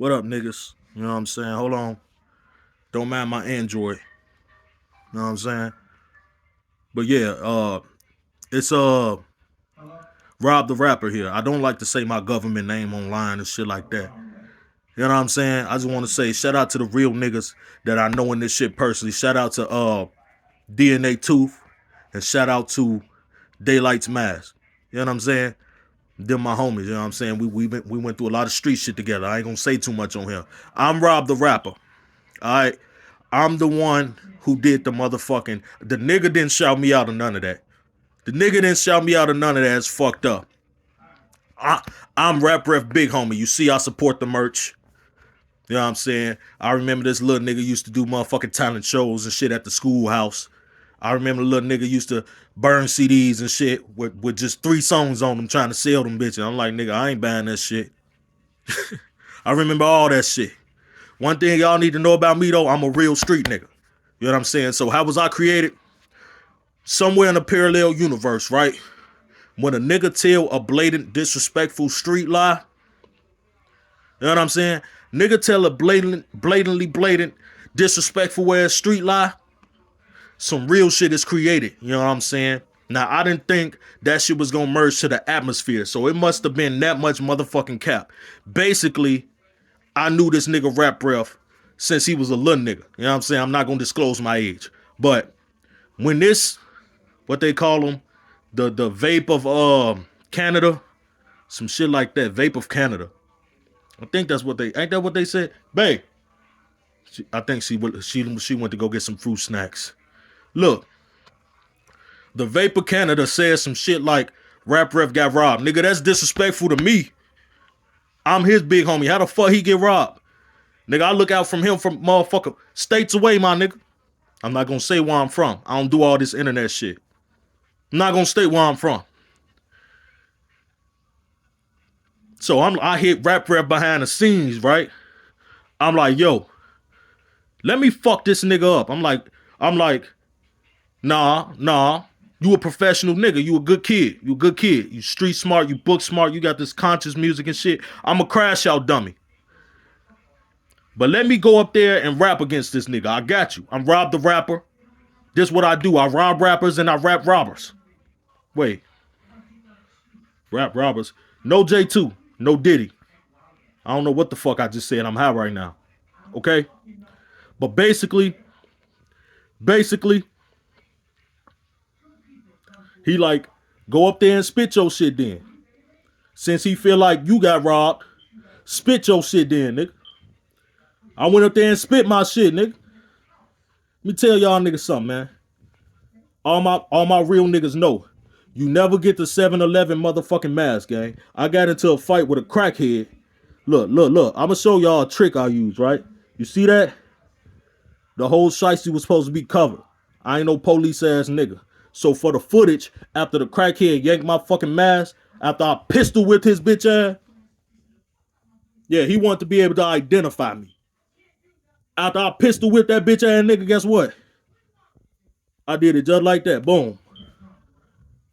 What up, niggas? You know what I'm saying? Hold on. Don't mind my Android. You know what I'm saying? But yeah, it's Rob the Rapper here. I don't like to say my government name online and shit like that. You know what I'm saying? I just want to say shout out to the real niggas that I know in this shit personally. Shout out to DNA Tooth and shout out to Daylight's Mask. You know what I'm saying? Them my homies. You know what I'm saying? We went through a lot of street shit together. I ain't gonna say too much on here. I'm Rob the Rapper. All right. I'm the one who did the motherfucking. The nigga didn't shout me out of none of that. The nigga didn't shout me out of none of that. It's fucked up. I, I'm Rap Ref Big Homie. You see, I support the merch. You know what I'm saying? I remember this little nigga used to do motherfucking talent shows and shit at the schoolhouse. I remember the little nigga used to burn CDs and shit with just 3 songs on them trying to sell them bitches. I'm like, nigga, I ain't buying that shit. I remember all that shit. One thing y'all need to know about me though, I'm a real street nigga. You know what I'm saying? So how was I created? Somewhere in a parallel universe, right? When a nigga tell a blatant, disrespectful street lie, you know what I'm saying? Nigga tell a blatant, disrespectful ass street lie, some real shit is created. You know what I'm saying? Now, I didn't think that shit was gonna merge to the atmosphere, so it must have been that much motherfucking cap. Basically, I knew this nigga Rap Ref since he was a little nigga. You know what I'm saying? I'm not gonna disclose my age. But when this, what they call them, the vape of Canada, some shit like that, vape of Canada. I think that's what they ain't that what they said, babe. I think she went to go get some fruit snacks. Look, the vape of Canada says some shit like Rap Ref got robbed. Nigga, that's disrespectful to me. I'm his big homie. How the fuck he get robbed? Nigga, I look out from him from motherfucker states away, my nigga. I'm not gonna say where I'm from. I don't do all this internet shit. I'm not gonna state where I'm from. So I hit Rap Ref behind the scenes, right? I'm like, yo, let me fuck this nigga up. I'm like, nah. You a professional nigga. You a good kid. You a good kid. You street smart. You book smart. You got this conscious music and shit. I'm a crash out dummy. But let me go up there and rap against this nigga. I got you. I'm Rob the Rapper. This what I do. I rob rappers and I rap robbers. Wait. Rap robbers. No J2. No Diddy. I don't know what the fuck I just said. I'm high right now. Okay? But basically, he like, go up there and spit your shit then. Since he feel like you got robbed, spit your shit then, nigga. I went up there and spit my shit, nigga. Let me tell y'all niggas something, man. All my real niggas know. You never get the 7-Eleven motherfucking mask, gang. I got into a fight with a crackhead. Look. I'ma show y'all a trick I use, right? You see that? The whole shiesty was supposed to be covered. I ain't no police ass nigga. So for the footage, after the crackhead yanked my fucking mask, after I pistol whipped his bitch ass, yeah, he wanted to be able to identify me. After I pistol whipped that bitch ass nigga, guess what? I did it just like that. Boom.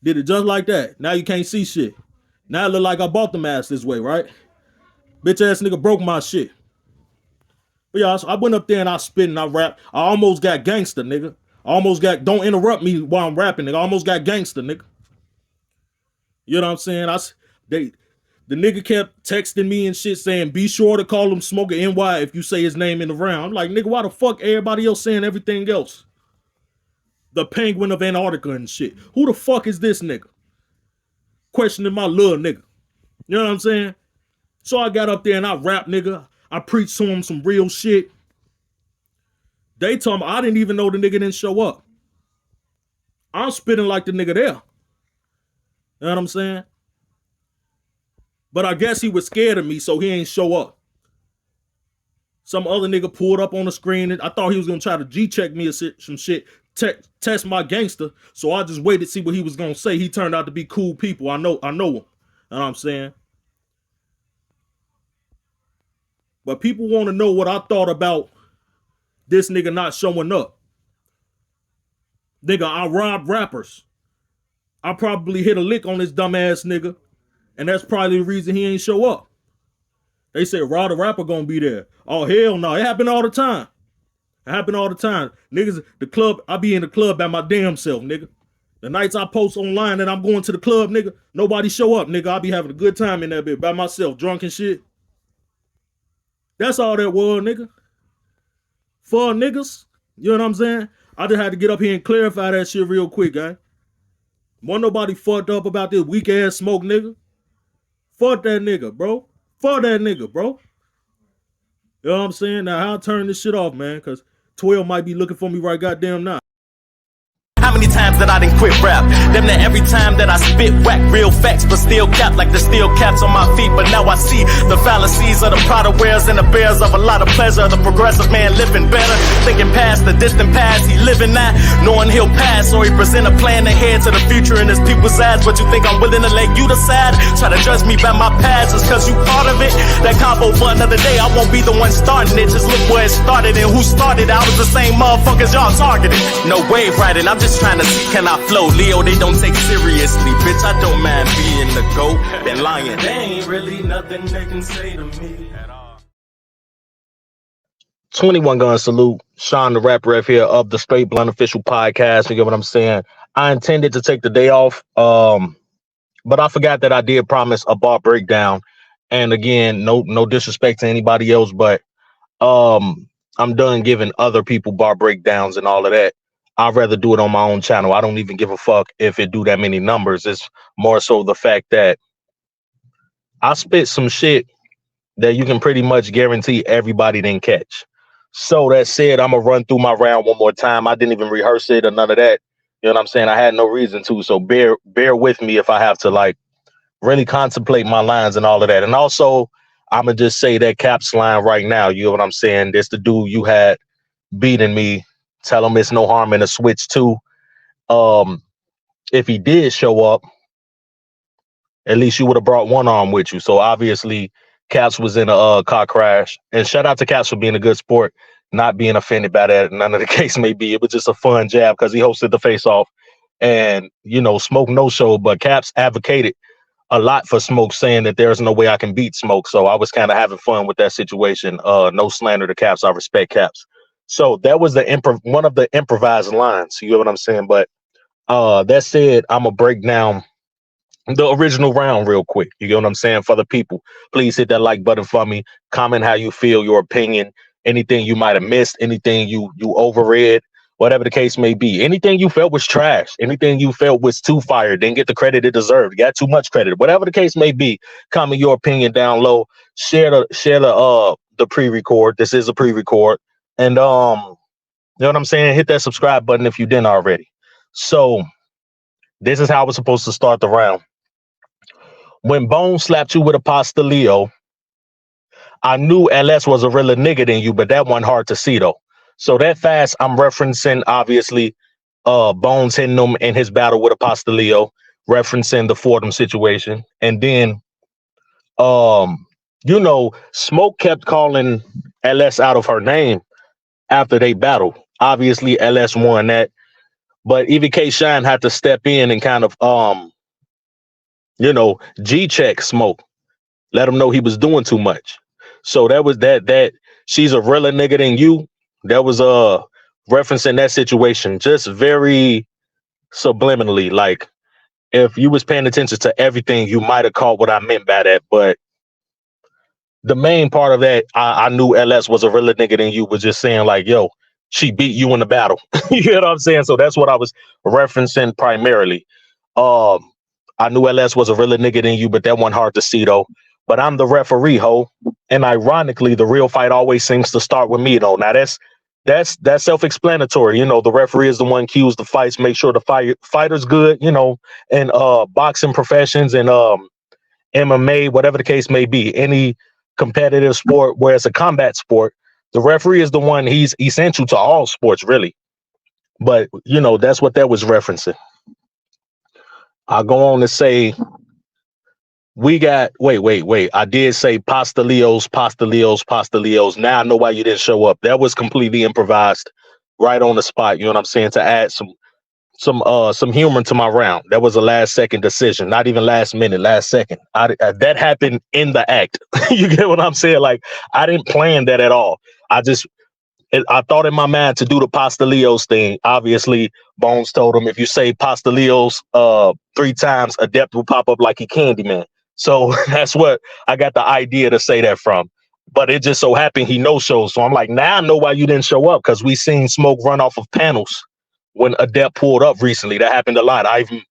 Did it just like that. Now you can't see shit. Now it look like I bought the mask this way, right? Bitch ass nigga broke my shit. But yeah, I went up there and I spit and I rap. I almost got gangster, nigga. I almost got, don't interrupt me while I'm rapping, nigga. I almost got gangster, nigga. You know what I'm saying? The nigga kept texting me and shit saying, be sure to call him Smoker NY if you say his name in the round. I'm like, nigga, why the fuck everybody else saying everything else? The Penguin of Antarctica and shit. Who the fuck is this nigga? Questioning my little nigga. You know what I'm saying? So I got up there and I rap, nigga. I preached to him some real shit. They told me I didn't even know the nigga didn't show up. I'm spitting like the nigga there. You know what I'm saying? But I guess he was scared of me, so he ain't show up. Some other nigga pulled up on the screen. And I thought he was gonna try to G-check me or some shit, test my gangster. So I just waited to see what he was gonna say. He turned out to be cool people. I know him. You know what I'm saying? But people want to know what I thought about this nigga not showing up. Nigga, I robbed rappers. I probably hit a lick on this dumbass nigga. And that's probably the reason he ain't show up. They said Raw the Rapper gonna be there. Oh hell no, it happen all the time. It happen all the time. Niggas, the club, I be in the club by my damn self, nigga. The nights I post online that I'm going to the club, nigga, nobody show up, nigga. I be having a good time in that bit by myself, drunk and shit. That's all that was, nigga. For niggas, you know what I'm saying? I just had to get up here and clarify that shit real quick, guy. Wasn't nobody fucked up about this weak ass smoke, nigga. Fuck that nigga, bro. Fuck that nigga, bro. You know what I'm saying? Now, how I turn this shit off, man? Because 12 might be looking for me right goddamn now. How many times that I done quit rap? Damn near every time that I spit whack real facts, but still cap like the steel caps on my feet. But now I see the fallacies of the Prada wears and the bears of a lot of pleasure. The progressive man living better, thinking past the distant past. He living that, knowing he'll pass, or he present a plan ahead to the future in his people's eyes. But you think I'm willing to let you decide? Try to judge me by my past just cause you part of it. That combo for another day, I won't be the one starting it. Just look where it started and who started. I was the same motherfuckers y'all targeted. No wave riding, I'm just trying to see can I flow. Leo, they don't take seriously. Bitch, I don't mind being the GOAT. Been lying. There ain't really nothing they can say to me at all. 21 gun salute. Sean the Rap Ref here of the Straight Blunt Official Podcast. You get what I'm saying? I intended to take the day off, but I forgot that I did promise a bar breakdown. And again, no disrespect to anybody else, but I'm done giving other people bar breakdowns and all of that. I'd rather do it on my own channel. I don't even give a fuck if it do that many numbers. It's more so the fact that I spit some shit that you can pretty much guarantee everybody didn't catch. So that said, I'm gonna run through my round one more time. I didn't even rehearse it or none of that. You know what I'm saying? I had no reason to. So bear with me if I have to like really contemplate my lines and all of that. And also, I'm gonna just say that Cap's line right now. You know what I'm saying? That's the dude you had beating me. Tell him it's no harm in a switch too. If he did show up, at least you would have brought one arm with you. So obviously, Caps was in a car crash. And shout out to Caps for being a good sport, not being offended by that. None of the case may be. It was just a fun jab because he hosted the face-off. And, you know, Smoke no show. But Caps advocated a lot for Smoke, saying that there's no way I can beat Smoke. So I was kind of having fun with that situation. No slander to Caps. I respect Caps. So that was one of the improvised lines. You get what I'm saying? But that said, I'm going to break down the original round real quick. You get what I'm saying? For the people, please hit that like button for me. Comment how you feel, your opinion, anything you might have missed, anything you overread, whatever the case may be. Anything you felt was trash, anything you felt was too fire, didn't get the credit it deserved, got too much credit, whatever the case may be. Comment your opinion down low. Share the pre-record. This is a pre-record. And you know what I'm saying? Hit that subscribe button if you didn't already. So this is how we're supposed to start the round. When Bone slapped you with a pastelillo, I knew LS was a realer nigga than you, but that wasn't hard to see though. So that fast, I'm referencing obviously Bones hitting him in his battle with a pastelillo, referencing the Fordham situation. And then you know, Smoke kept calling LS out of her name after they battled. Obviously, LS won that, but EVK Shine had to step in and kind of, you know, G-check Smoke, let him know he was doing too much. So that was that she's a realer nigga than you. That was referencing that situation, just very subliminally. Like if you was paying attention to everything, you might have caught what I meant by that. But the main part of that, I knew LS was a realer nigga than you, was just saying like, yo, she beat you in the battle. You know what I'm saying? So that's what I was referencing primarily. I knew LS was a realer nigga than you, but that one hard to see though. But I'm the referee, ho. And ironically, the real fight always seems to start with me though. Now that's self-explanatory. You know, the referee is the one cues the fights, make sure the fighter's good, you know, and boxing professions and MMA, whatever the case may be, any competitive sport where it's a combat sport, the referee is the one, he's essential to all sports, really. But, you know, that's what that was referencing. I'll go on to say, we got, wait. I did say pastelillos. Now I know why you didn't show up. That was completely improvised, right on the spot. You know what I'm saying? To add some some humor to my round. That was a last second decision, not even last minute, last second. That happened in the act. You get what I'm saying? Like I didn't plan that at all. I just I thought in my mind to do the Pastelios thing. Obviously, Bones told him if you say Pastelios 3 times, Adept will pop up like he Candyman. So that's what I got the idea to say that from. But it just so happened he no shows. So I'm like, now I know why you didn't show up, because we seen smoke run off of panels when Adept pulled up recently. That happened a lot. I even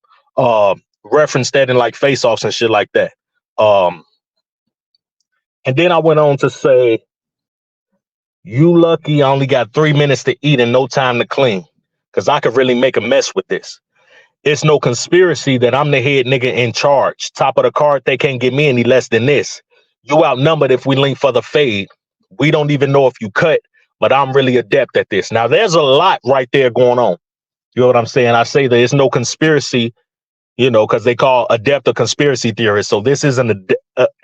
referenced that in like face offs and shit like that. Um, and then I went on to say, you lucky I only got 3 minutes to eat and no time to clean, because I could really make a mess with this. It's no conspiracy that I'm the head nigga in charge. Top of the card, they can't get me any less than this. You outnumbered if we link for the fade. We don't even know if you cut, but I'm really adept at this. Now, there's a lot right there going on. You know what I'm saying? I say that it's no conspiracy, because they call adept a conspiracy theorist. So this is an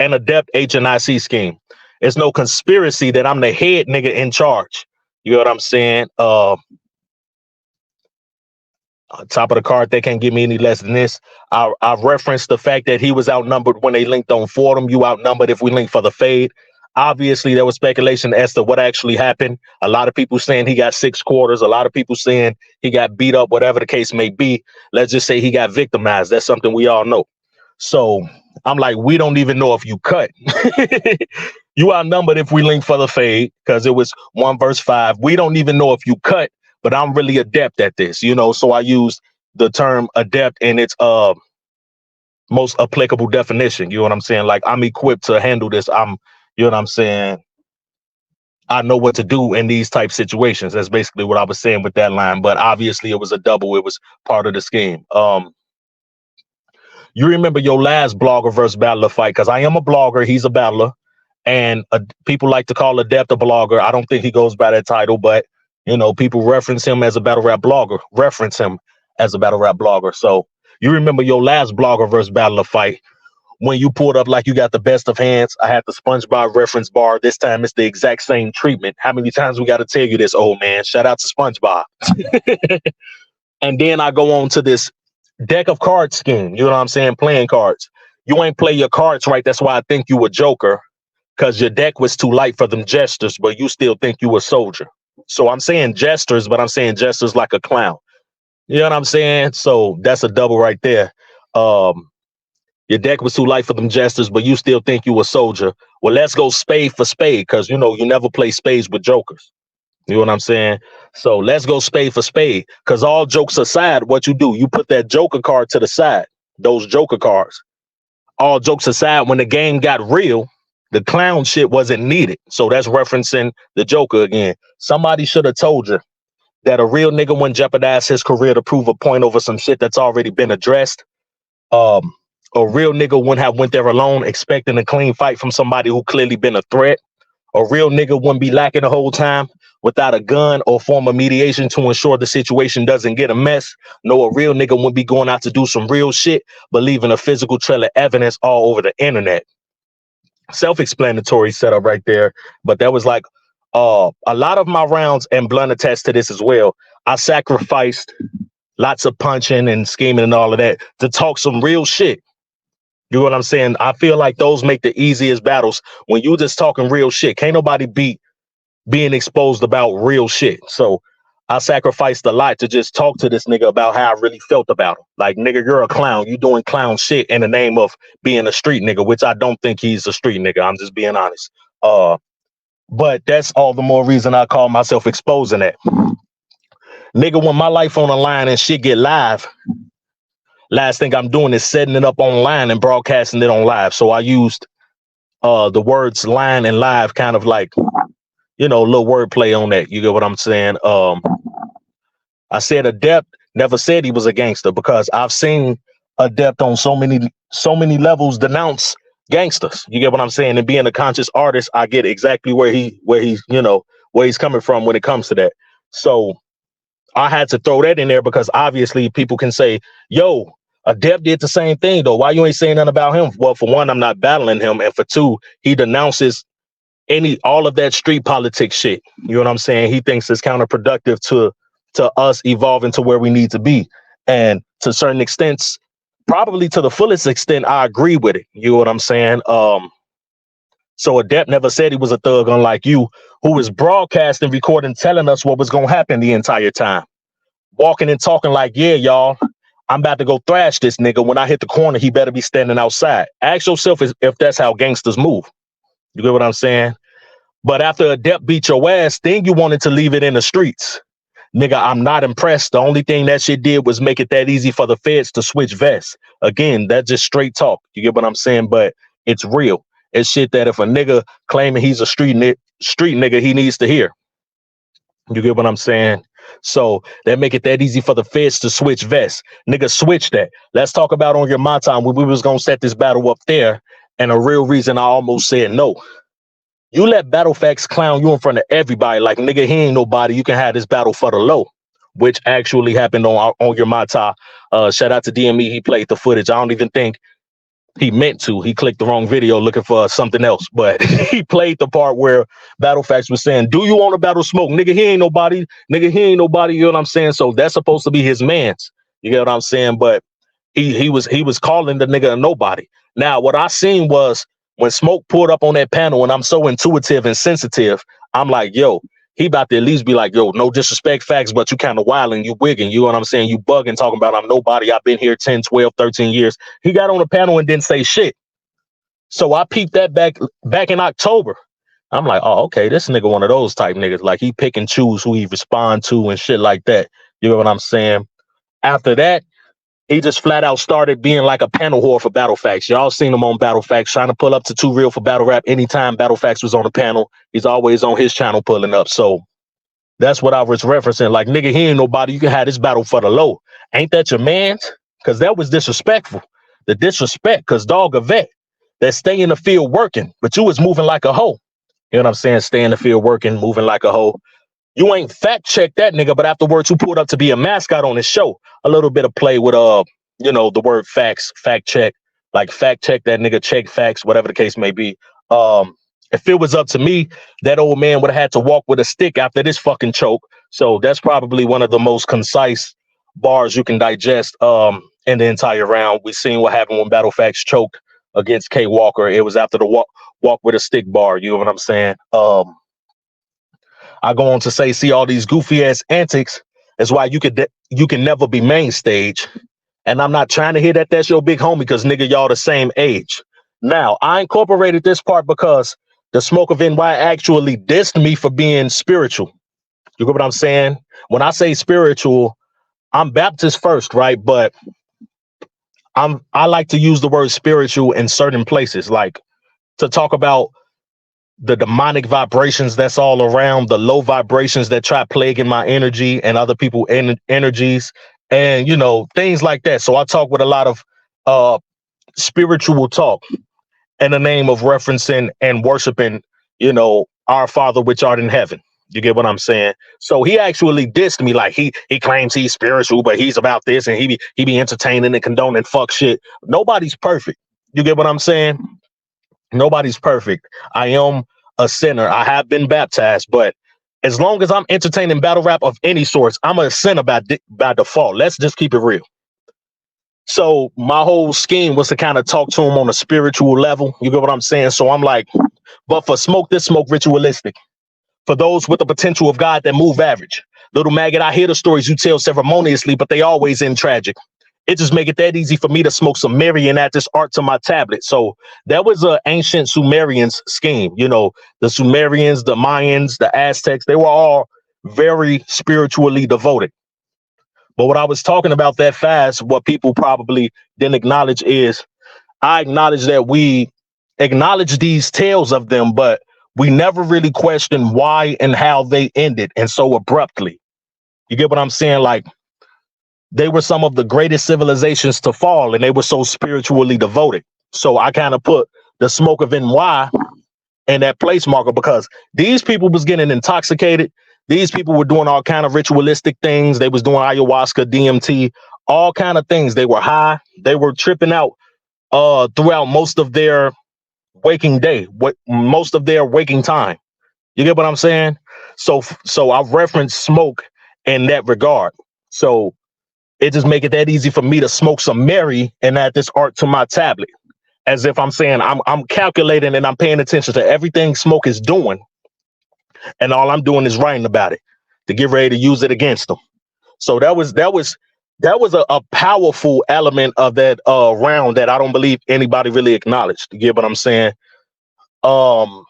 adept HNIC scheme. It's no conspiracy that I'm the head nigga in charge. You know what I'm saying? Top of the card, they can't give me any less than this. I referenced the fact that he was outnumbered when they linked on Fordham. You outnumbered if we link for the fade. Obviously, there was speculation as to what actually happened. A lot of people saying he got 6 quarters. A lot of people saying he got beat up, whatever the case may be. Let's just say he got victimized. That's something we all know. So I'm like, we don't even know if you cut. You outnumbered if we link for the fade, because it was 1 verse 5. We don't even know if you cut, but I'm really adept at this, so I used the term adept in its most applicable definition. You know what I'm saying? Like, I'm equipped to handle this. You know what I'm saying? I know what to do in these type situations. That's basically what I was saying with that line. But obviously it was a double. It was part of the scheme. You remember your last blogger versus battler fight, because I am a blogger. He's a battler. And people like to call Adept a blogger. I don't think he goes by that title, but people reference him as a battle rap blogger. So you remember your last blogger versus battler fight when you pulled up like you got the best of hands. I had the SpongeBob reference bar. This time it's the exact same treatment. How many times we got to tell you this, old man? Shout out to SpongeBob. And then I go on to this deck of cards scheme. You know what I'm saying? Playing cards. You ain't play your cards right. That's why I think you a joker, because your deck was too light for them jesters, but you still think you a soldier. So I'm saying jesters, but I'm saying jesters like a clown. You know what I'm saying? So that's a double right there. Your deck was too light for them jesters, but you still think you a soldier. Well, let's go spade for spade, because you never play spades with jokers. You know what I'm saying? So let's go spade for spade, because all jokes aside, what you do, you put that joker card to the side, those joker cards. All jokes aside, when the game got real, the clown shit wasn't needed. So that's referencing the Joker again. Somebody should have told you that a real nigga wouldn't jeopardize his career to prove a point over some shit that's already been addressed. A real nigga wouldn't have went there alone expecting a clean fight from somebody who clearly been a threat. A real nigga wouldn't be lacking the whole time without a gun or form of mediation to ensure the situation doesn't get a mess. No, a real nigga wouldn't be going out to do some real shit, but leaving a physical trail of evidence all over the internet. Self-explanatory setup right there, but that was like a lot of my rounds, and Blunt attest to this as well. I sacrificed lots of punching and scheming and all of that to talk some real shit. You know what I'm saying? I feel like those make the easiest battles when you just talking real shit. Can't nobody beat being exposed about real shit. So I sacrificed a lot to just talk to this nigga about how I really felt about him. Like, nigga, you're a clown. You doing clown shit in the name of being a street nigga, which I don't think he's a street nigga. I'm just being honest. But that's all the more reason I call myself exposing that. Nigga, when my life on the line and shit get live, last thing I'm doing is setting it up online and broadcasting it on live. So I used the words line and live, kind of like, a little wordplay on that. You get what I'm saying? I said Adept never said he was a gangster, because I've seen Adept on so many levels denounce gangsters. You get what I'm saying? And being a conscious artist, I get exactly where he's coming from when it comes to that. So I had to throw that in there, because obviously people can say, yo, Adept did the same thing though. Why you ain't saying nothing about him? Well, for one, I'm not battling him. And for two, he denounces all of that street politics shit. You know what I'm saying? He thinks it's counterproductive to us evolving to where we need to be. And to certain extents, probably to the fullest extent, I agree with it. You know what I'm saying? So Adept never said he was a thug, unlike you, who was broadcasting, recording, telling us what was going to happen the entire time. Walking and talking like, yeah, y'all, I'm about to go thrash this nigga. When I hit the corner, he better be standing outside. Ask yourself if that's how gangsters move. You get what I'm saying? But after Adept beat your ass, then you wanted to leave it in the streets. Nigga, I'm not impressed. The only thing that shit did was make it that easy for the feds to switch vests. Again, that's just straight talk. You get what I'm saying? But it's real. It's shit that if a nigga claiming he's a street nigga, he needs to hear. You get what I'm saying? So that make it that easy for the feds to switch vests. Nigga, switch that. Let's talk about on your my time when we was gonna set this battle up there. And a real reason I almost said no. You let Battle Facts clown you in front of everybody like, nigga, he ain't nobody. You can have this battle for the low, which actually happened on your Mata. Shout out to DME. He played the footage. I don't even think he meant to. He clicked the wrong video looking for something else, but he played the part where Battle Facts was saying, do you want to battle Smoke? Nigga, he ain't nobody. Nigga, he ain't nobody. You know what I'm saying? So that's supposed to be his man's. You get what I'm saying? But he was calling the nigga a nobody. Now, what I seen was when Smoke pulled up on that panel, and I'm so intuitive and sensitive, I'm like, yo, he about to at least be like, yo, no disrespect, Facts, but you kind of wilding, you wigging, you know what I'm saying? You bugging, talking about I'm nobody. I've been here 10, 12, 13 years. He got on the panel and didn't say shit. So I peeped that back in October. I'm like, oh, okay, this nigga one of those type niggas. Like he pick and choose who he respond to and shit like that. You know what I'm saying? After that, he just flat out started being like a panel whore for Battle Facts. Y'all seen him on Battle Facts trying to pull up to Too Real for Battle Rap. Anytime Battle Facts was on the panel, he's always on his channel pulling up. So that's what I was referencing. Like, nigga, he ain't nobody. You can have this battle for the low. Ain't that your man's? Because that was disrespectful. The disrespect, because dog, a vet that stay in the field working, but you was moving like a hoe. You know what I'm saying? Stay in the field working, moving like a hoe. You ain't fact checked that nigga, but afterwards you pulled up to be a mascot on his show. A little bit of play with the word facts, fact check, like fact check that nigga, check facts, whatever the case may be. If it was up to me, that old man would have had to walk with a stick after this fucking choke. So that's probably one of the most concise bars you can digest in the entire round. We seen what happened when Battle Facts choked against K Walker. It was after the walk with a stick bar. You know what I'm saying? I go on to say, see all these goofy ass antics is why you can never be main stage. And I'm not trying to hear that that's your big homie because nigga, y'all the same age. Now, I incorporated this part because the Smoke of NY actually dissed me for being spiritual. You get what I'm saying? When I say spiritual, I'm Baptist first, right? But I like to use the word spiritual in certain places, like to talk about the demonic vibrations that's all around, the low vibrations that try plaguing my energy and other people's energies, and things like that. So I talk with a lot of spiritual talk in the name of referencing and worshiping, our Father which art in heaven. You get what I'm saying? So he actually dissed me, like he claims he's spiritual, but he's about this and he be entertaining and condoning fuck shit. Nobody's perfect. You get what I'm saying? Nobody's perfect. I am a sinner. I have been baptized, but as long as I'm entertaining battle rap of any sorts, I'm a sinner by default. Let's just keep it real. So my whole scheme was to kind of talk to him on a spiritual level. You get what I'm saying? So I'm like, but for Smoke, this Smoke ritualistic. For those with the potential of God that move average. Little maggot, I hear the stories you tell ceremoniously, but they always end tragic. It just make it that easy for me to smoke some Sumerian at this art to my tablet. So that was an ancient Sumerians scheme. The Sumerians, the Mayans, the Aztecs, they were all very spiritually devoted. But what I was talking about that fast, what people probably didn't acknowledge is I acknowledge that we acknowledge these tales of them, but we never really question why and how they ended and so abruptly. You get what I'm saying? Like, they were some of the greatest civilizations to fall, and they were so spiritually devoted. So I kind of put the Smoke of NY in that place marker because these people was getting intoxicated. These people were doing all kind of ritualistic things. They was doing ayahuasca, DMT, all kind of things. They were high. They were tripping out throughout most of their waking day, most of their waking time. You get what I'm saying? So I reference Smoke in that regard. So it just make it that easy for me to smoke some Mary and add this art to my tablet. As if I'm saying I'm calculating and I'm paying attention to everything Smoke is doing, and all I'm doing is writing about it to get ready to use it against them. So that was a powerful element of that round that I don't believe anybody really acknowledged. You get what I'm saying? Um,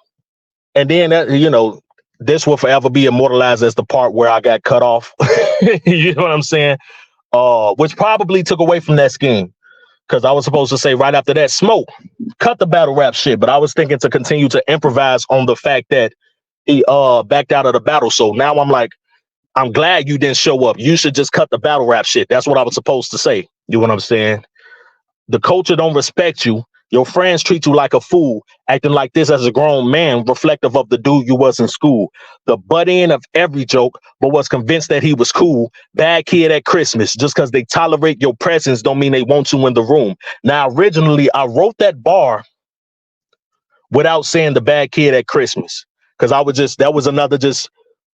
and then this will forever be immortalized as the part where I got cut off. You know what I'm saying? Which probably took away from that scheme because I was supposed to say right after that, Smoke, cut the battle rap shit. But I was thinking to continue to improvise on the fact that he backed out of the battle. So now I'm like, I'm glad you didn't show up. You should just cut the battle rap shit. That's what I was supposed to say. You know what I'm saying? The culture don't respect you. Your friends treat you like a fool, acting like this as a grown man, reflective of the dude you was in school. The butt end of every joke, but was convinced that he was cool. Bad kid at Christmas. Just because they tolerate your presence don't mean they want you in the room. Now, originally, I wrote that bar without saying the bad kid at Christmas. Because that was another just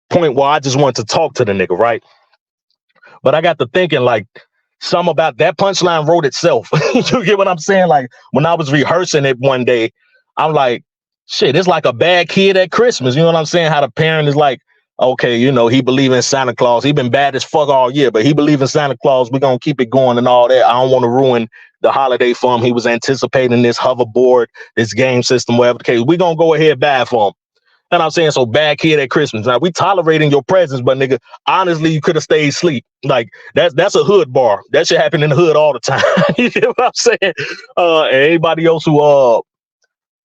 point where I just wanted to talk to the nigga, right? But I got to thinking, like, some about that punchline wrote itself. You get what I'm saying? Like, when I was rehearsing it one day, I'm like, shit, it's like a bad kid at Christmas. You know what I'm saying? How the parent is like, okay, he believe in Santa Claus. He been bad as fuck all year, but he believe in Santa Claus. We're going to keep it going and all that. I don't want to ruin the holiday for him. He was anticipating this hoverboard, this game system, whatever the case. We're going to go ahead bad for him. And I'm saying, so bad kid at Christmas. Now, we tolerating your presence, but nigga, honestly, you could have stayed asleep. Like, that's a hood bar. That shit happen in the hood all the time. You know what I'm saying? And anybody else who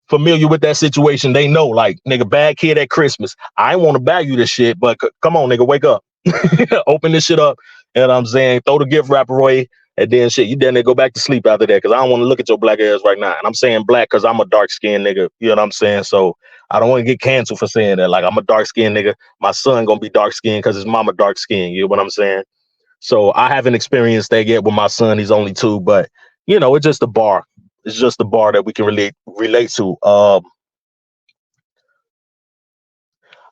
familiar with that situation, they know, like, nigga, bad kid at Christmas. I ain't want to buy you this shit, but come on, nigga, wake up. Open this shit up. You know what I'm saying? Throw the gift wrapper away. And then shit, you then go back to sleep after that because I don't want to look at your black ass right now. And I'm saying black because I'm a dark skinned nigga. You know what I'm saying? So I don't want to get canceled for saying that. Like, I'm a dark skinned nigga. My son gonna be dark skinned because his mama dark skinned. You know what I'm saying? So I haven't experienced that yet with my son. He's only 2, but it's just a bar. It's just a bar that we can relate to.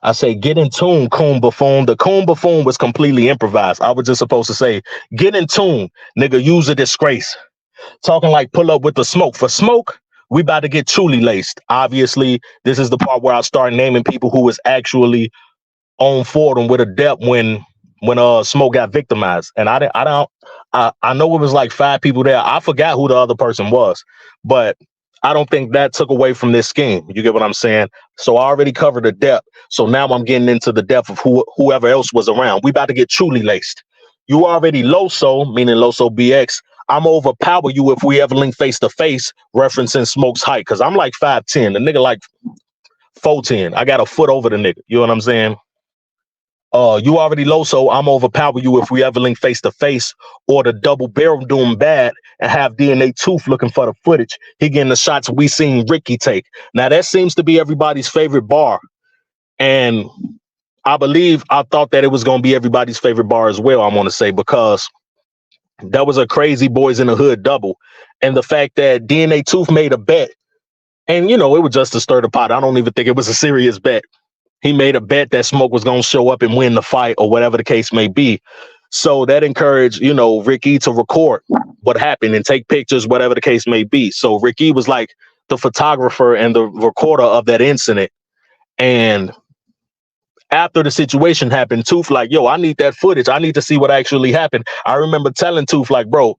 I say, get in tune, coon buffoon. The coon buffoon was completely improvised. I was just supposed to say, get in tune, nigga, use a disgrace. Talking like pull up with the smoke. For Smoke, we about to get truly laced. Obviously, this is the part where I start naming people who was actually on Fordham with a depth when Smoke got victimized. And I know it was like 5 people there. I forgot who the other person was, but I don't think that took away from this scheme. You get what I'm saying? So I already covered the depth. So now I'm getting into the depth of whoever else was around. We about to get truly laced. You already Loso, meaning Loso BX. I'm overpower you if we ever link face to face, referencing Smoke's height. Cause I'm like 5'10". The nigga like 4'10". I got a foot over the nigga. You know what I'm saying? You already Loso, I'm overpower you if we ever link face to face, or the double barrel doing bad and have DNA Tooth looking for the footage. He getting the shots we seen Ricky take. Now that seems to be everybody's favorite bar. And I thought that it was going to be everybody's favorite bar as well, I want to say, because that was a crazy Boys in the Hood double. And the fact that DNA Tooth made a bet, and it was just to stir the pot. I don't even think it was a serious bet. He made a bet that Smoke was going to show up and win the fight or whatever the case may be. So that encouraged, Ricky to record what happened and take pictures, whatever the case may be. So Ricky was like the photographer and the recorder of that incident. And after the situation happened, Tooth like, yo, I need that footage. I need to see what actually happened. I remember telling Tooth like, bro,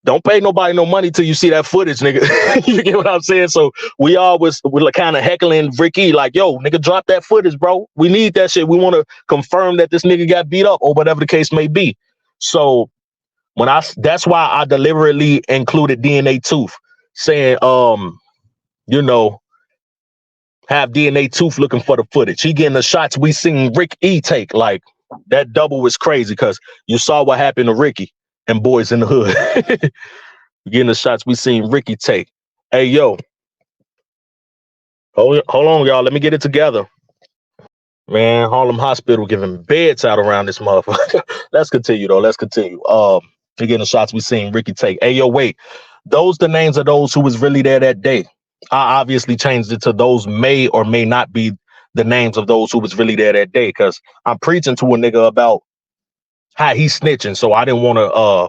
don't pay nobody no money till you see that footage, nigga. You get what I'm saying? So we're kind of heckling Ricky like, yo, nigga, drop that footage, bro. We need that shit. We want to confirm that this nigga got beat up or whatever the case may be. So that's why I deliberately included DNA Tooth, saying, have DNA Tooth looking for the footage. He getting the shots we seen Rick E take. Like, that double was crazy because you saw what happened to Ricky and Boys in the Hood. Getting the shots we seen Ricky take. Hey, yo. Hold on, y'all. Let me get it together. Man, Harlem Hospital giving beds out around this motherfucker. Let's continue, though. Let's continue. Getting the shots we seen Ricky take. Hey, yo, wait. Those the names of those who was really there that day. I obviously changed it to those may or may not be the names of those who was really there that day because I'm preaching to a nigga about how he's snitching. So I didn't want to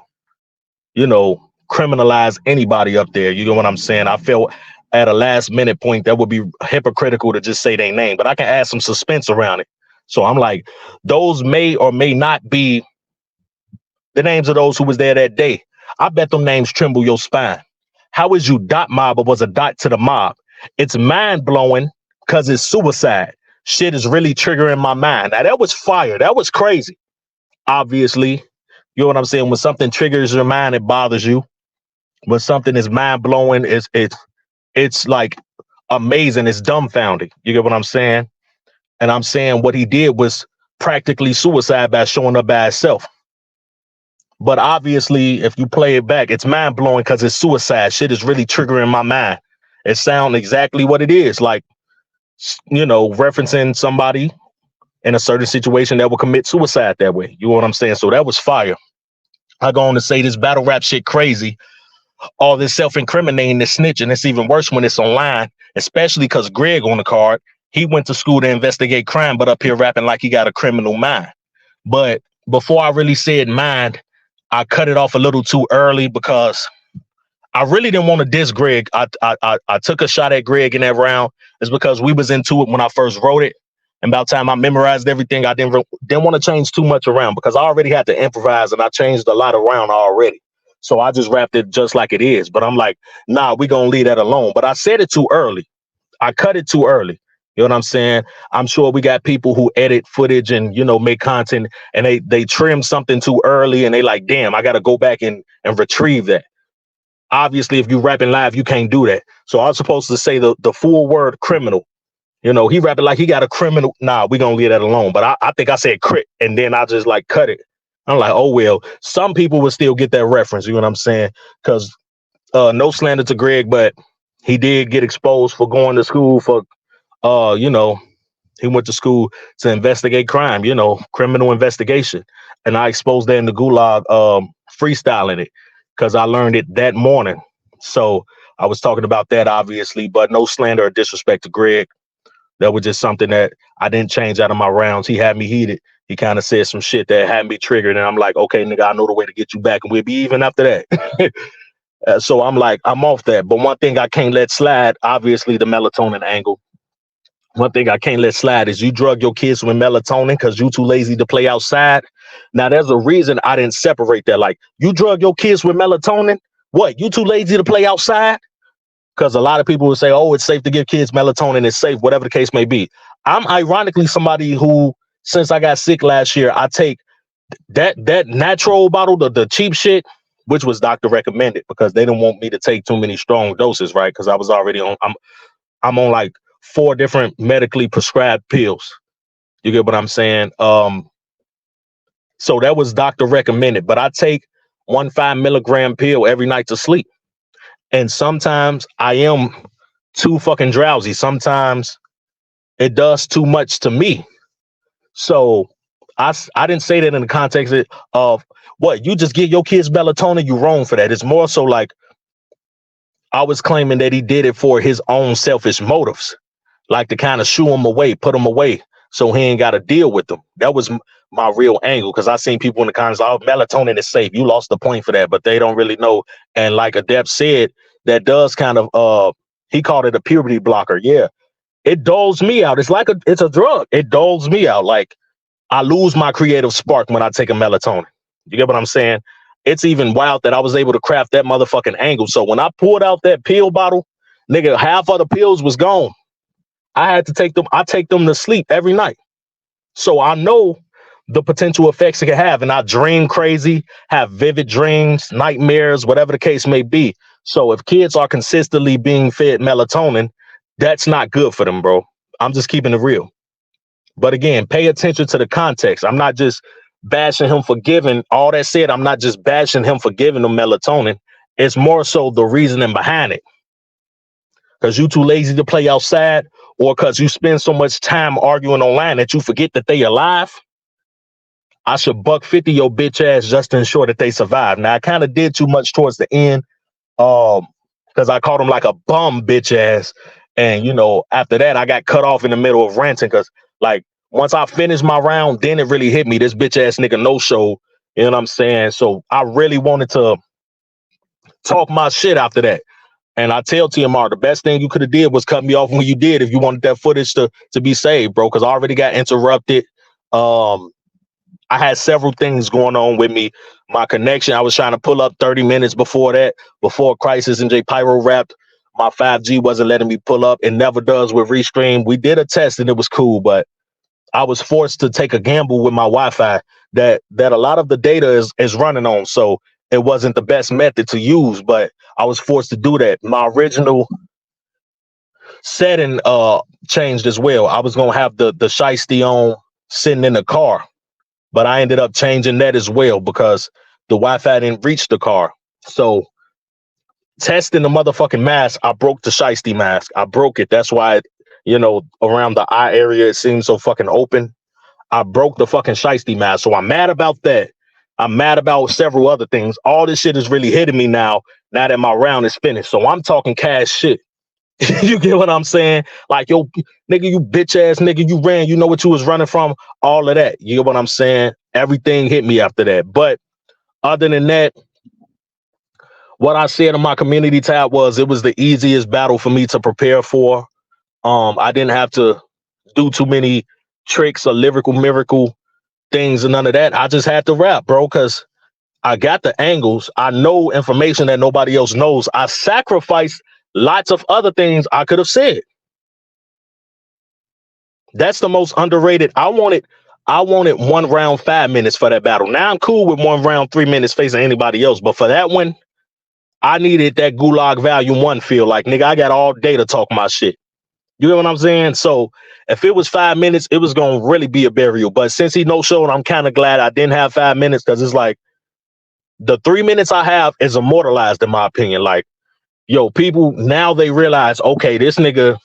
criminalize anybody up there. You know what I'm saying? I felt at a last minute point that would be hypocritical to just say their name, but I can add some suspense around it. So I'm like, those may or may not be the names of those who was there that day. I bet them names tremble your spine. How is you dot mob or was a dot to the mob? It's mind blowing because it's suicide. Shit is really triggering my mind. Now that was fire. That was crazy. Obviously, you know what I'm saying? When something triggers your mind, it bothers you. When something is mind blowing, it's like amazing. It's dumbfounding. You get what I'm saying? And I'm saying what he did was practically suicide by showing up by itself. But obviously, if you play it back, it's mind blowing because it's suicide. Shit is really triggering my mind. It sounds exactly what it is, like, referencing somebody in a certain situation that will commit suicide that way. You know what I'm saying? So that was fire. I go on to say this battle rap shit crazy. All this self-incriminating, this snitching. It's even worse when it's online, especially because Greg on the card. He went to school to investigate crime, but up here rapping like he got a criminal mind. But before I really said mind, I cut it off a little too early because I really didn't want to diss Greg. I took a shot at Greg in that round. It's because we was into it when I first wrote it. And by the time I memorized everything, I didn't want to change too much around because I already had to improvise and I changed a lot around already. So I just rapped it just like it is. But I'm like, nah, we going to leave that alone. But I said it too early. I cut it too early. You know what I'm saying? I'm sure we got people who edit footage and, make content and they trim something too early and they like, damn, I got to go back and retrieve that. Obviously, if you rapping live, you can't do that. So I was supposed to say the full word criminal. He rapping like he got a criminal. Nah, we going to leave that alone. But I think I said crit and then I just like cut it. I'm like, oh, well, some people will still get that reference. You know what I'm saying? Because no slander to Greg, but he did get exposed for going to school for he went to school to investigate crime, criminal investigation. And I exposed that in the Gulag, freestyling it because I learned it that morning. So I was talking about that, obviously, but no slander or disrespect to Greg. That was just something that I didn't change out of my rounds. He had me heated. He kind of said some shit that had me triggered. And I'm like, okay, nigga, I know the way to get you back. And we'll be even after that. So I'm like, I'm off that. But one thing I can't let slide, obviously, the melatonin angle. One thing I can't let slide is you drug your kids with melatonin because you too lazy to play outside. Now, there's a reason I didn't separate that. Like, you drug your kids with melatonin? What, you too lazy to play outside? Because a lot of people would say, oh, it's safe to give kids melatonin. It's safe, whatever the case may be. I'm ironically somebody who, since I got sick last year, I take that natural bottle, the cheap shit, which was doctor recommended because they didn't want me to take too many strong doses, right? Because I was already on, I'm on like 4 different medically prescribed pills. You get what I'm saying? So that was doctor recommended, but I take 1 5-milligram pill every night to sleep. And sometimes I am too fucking drowsy. Sometimes it does too much to me. So I didn't say that in the context of what, you just give your kids melatonin, you wrong for that. It's more so like I was claiming that he did it for his own selfish motives, like to kind of shoo him away, put him away so he ain't got to deal with them. That was my real angle, because I seen people in the comments, oh, melatonin is safe. You lost the point for that, but they don't really know. And like Adept said, that does kind of, he called it a puberty blocker. Yeah, it dulls me out. It's like it's a drug. It dulls me out. Like I lose my creative spark when I take a melatonin. You get what I'm saying? It's even wild that I was able to craft that motherfucking angle. So when I pulled out that pill bottle, nigga, half of the pills was gone. I had to take them. I take them to sleep every night. So I know the potential effects it can have. And I dream crazy, have vivid dreams, nightmares, whatever the case may be. So if kids are consistently being fed melatonin, that's not good for them, bro. I'm just keeping it real. But again, pay attention to the context. I'm not just bashing him for giving. All that said, I'm not just bashing him for giving them melatonin. It's more so the reasoning behind it. Because you too lazy to play outside, or because you spend so much time arguing online that you forget that they alive. I should $150 your bitch ass just to ensure that they survive. Now, I kind of did too much towards the end, because I called him like a bum bitch ass. And, you know, after that, I got cut off in the middle of ranting because, like, once I finished my round, then it really hit me. This bitch ass nigga no show. You know what I'm saying? So I really wanted to talk my shit after that. And I tell TMR, the best thing you could have did was cut me off when you did if you wanted that footage to be saved, bro, because I already got interrupted. I had several things going on with me. My connection, I was trying to pull up 30 minutes before that, before Crisis and J Pyro rapped. My 5G wasn't letting me pull up. It never does with Restream. We did a test and it was cool, but I was forced to take a gamble with my Wi-Fi that a lot of the data is running on. So it wasn't the best method to use, but I was forced to do that. My original setting changed as well. I was gonna have the shiesty on sitting in the car, but I ended up changing that as well because the Wi-Fi didn't reach the car. So testing the motherfucking mask, I broke the shiesty mask. I broke it. That's why, around the eye area, it seems so fucking open. I broke the fucking shiesty mask. So I'm mad about that. I'm mad about several other things. All this shit is really hitting me now that my round is finished. So I'm talking cash shit. You get what I'm saying? Like, yo, nigga, you bitch ass nigga, you ran, you know what you was running from, all of that. You get what I'm saying? Everything hit me after that. But other than that, what I said in my community tab was it was the easiest battle for me to prepare for. I didn't have to do too many tricks or lyrical miracle things and none of that. I just had to rap, bro, because I got the angles. I know information that nobody else knows. I sacrificed lots of other things I could have said. That's the most underrated. I wanted 1 round 5 minutes for that battle. Now I'm cool with 1 round 3 minutes facing anybody else, but for that one, I needed that Gulag Volume 1 feel. Like, nigga, I got all day to talk my shit. You know what I'm saying? So if it was 5 minutes, it was gonna really be a burial. But since he no showed, I'm kind of glad I didn't have 5 minutes because it's like the 3 minutes I have is immortalized in my opinion. Like, yo, people now they realize, okay, this nigga,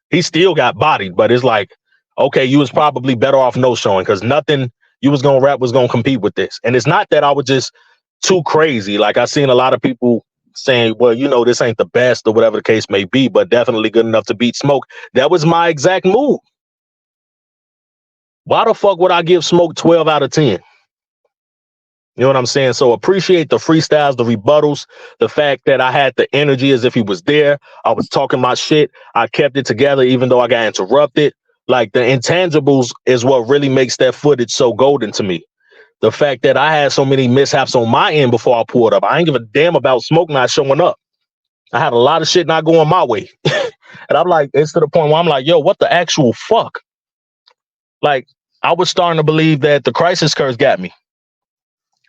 he still got bodied, but it's like, okay, you was probably better off no showing because nothing you was gonna rap was gonna compete with this. And it's not that I was just too crazy. Like I seen a lot of people saying, well, this ain't the best or whatever the case may be, but definitely good enough to beat Smoke. That was my exact move. Why the fuck would I give Smoke 12 out of 10? You know what I'm saying? So appreciate the freestyles, the rebuttals, the fact that I had the energy as if he was there. I was talking my shit. I kept it together even though I got interrupted. Like the intangibles is what really makes that footage so golden to me. The fact that I had so many mishaps on my end before I pulled up. I ain't give a damn about Smoke not showing up. I had a lot of shit not going my way. And I'm like, it's to the point where I'm like, yo, what the actual fuck? Like, I was starting to believe that the Crisis curse got me.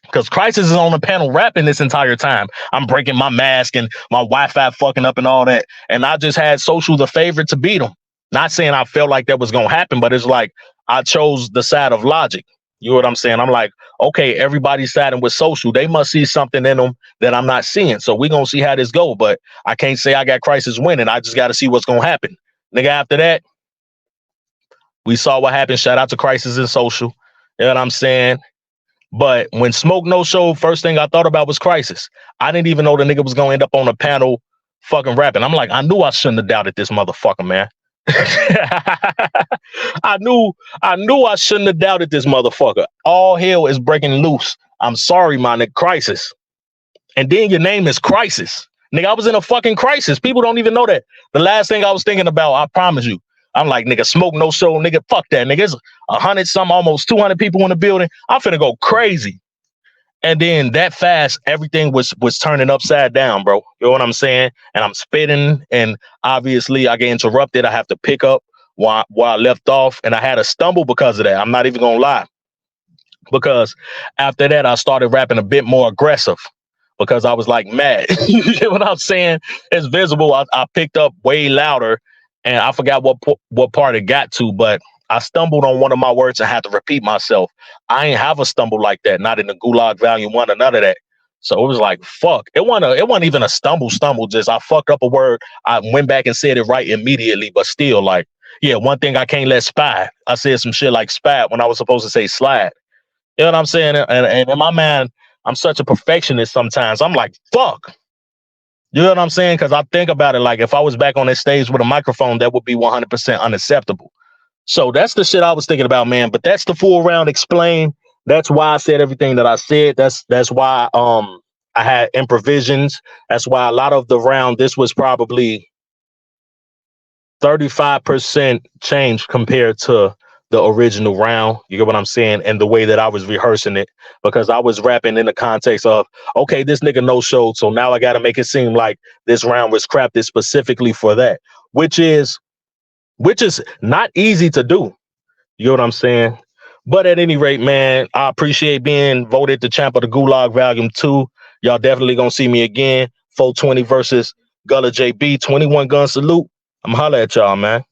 Because Crisis is on the panel rapping this entire time. I'm breaking my mask and my Wi-Fi fucking up and all that. And I just had Social the favorite to beat him. Not saying I felt like that was going to happen, but it's like I chose the side of logic. You know what I'm saying? I'm like, okay, everybody's siding with Social. They must see something in them that I'm not seeing. So we're going to see how this go. But I can't say I got Crisis winning. I just got to see what's going to happen. Nigga, after that, we saw what happened. Shout out to Crisis and Social. You know what I'm saying? But when Smoke no show, first thing I thought about was Crisis. I didn't even know the nigga was going to end up on a panel fucking rapping. I'm like, I knew I shouldn't have doubted this motherfucker, man. I knew I shouldn't have doubted this motherfucker. All hell is breaking loose. I'm sorry, my nigga, Crisis. And then your name is Crisis. Nigga, I was in a fucking crisis. People don't even know that. The last thing I was thinking about, I promise you, I'm like, nigga, Smoke no show, nigga, fuck that, nigga. It's 100 some, almost 200 people in the building. I'm finna go crazy. And then that fast, everything was turning upside down, bro. You know what I'm saying? And I'm spitting, and obviously I get interrupted. I have to pick up while I left off, and I had a stumble because of that. I'm not even gonna lie. Because after that, I started rapping a bit more aggressive because I was like mad. You know what I'm saying? It's visible. I picked up way louder, and I forgot what part it got to, but I stumbled on one of my words and had to repeat myself. I ain't have a stumble like that, not in the Gulag Volume 1 or none of that. So it was like, fuck. It wasn't even a stumble, just I fucked up a word. I went back and said it right immediately, but still, like, yeah, one thing I can't let spy. I said some shit like spat when I was supposed to say slide. You know what I'm saying? And in my mind, I'm such a perfectionist sometimes. I'm like, fuck. You know what I'm saying? Because I think about it like if I was back on that stage with a microphone, that would be 100% unacceptable. So that's the shit I was thinking about, man. But that's the full round explain. That's why I said everything that I said. That's why I had improvisions. That's why a lot of the round, this was probably 35% change compared to the original round. You get what I'm saying? And the way that I was rehearsing it, because I was rapping in the context of, okay, this nigga no showed, so now I got to make it seem like this round was crafted specifically for that, which is not easy to do. You know what I'm saying? But at any rate, man, I appreciate being voted the champ of the Gulag Volume 2. Y'all definitely gonna see me again. 420 versus Gullah JB, 21 gun salute. I'm holla at y'all, man.